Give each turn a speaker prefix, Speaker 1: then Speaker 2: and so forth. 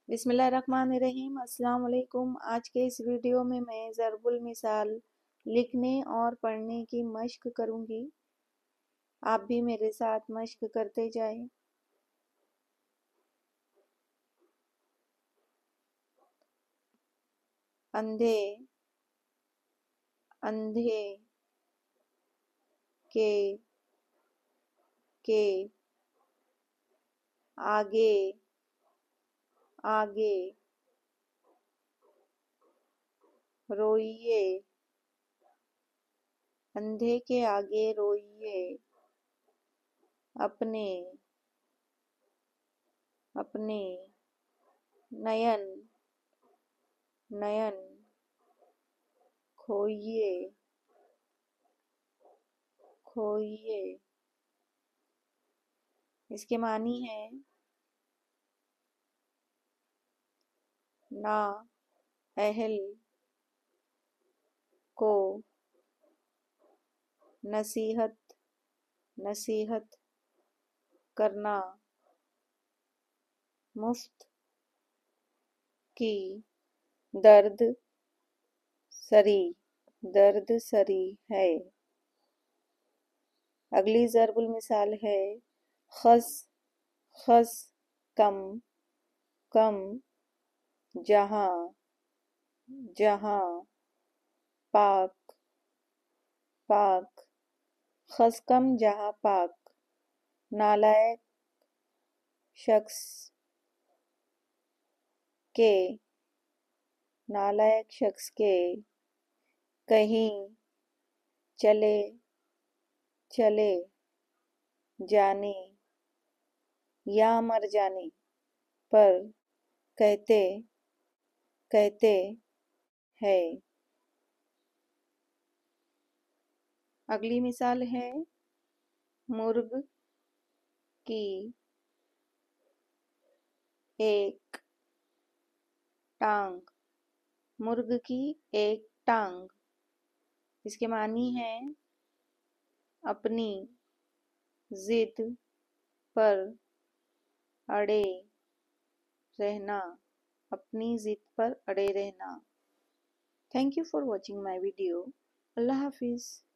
Speaker 1: بسم اللہ الرحمن الرحیم۔ السلام علیکم۔ آج کے اس ویڈیو میں ضرب المثال لکھنے اور پڑھنے کی مشق کروں گی۔ آپ بھی میرے ساتھ مشق کرتے جائیں۔ اندھے اندھے کے آگے آگے روئیے، اندھے کے آگے روئیے، اپنے نین کھوئیے اس کے معنی ہے نا اہل کو نصیحت کرنا، مفت کی درد سری ہے۔ اگلی ضرب المثال ہے خس کم جہاں پاک خس کم جہاں پاک، نالائق شخص کے کہیں چلے جانے یا مر جانے پر کہتے ہیں۔ اگلی مثال ہے مرغ کی ایک ٹانگ، اس کے معنی ہے اپنی ضد پر اڑے رہنا۔ Thank you for watching my video. اللہ حافظ۔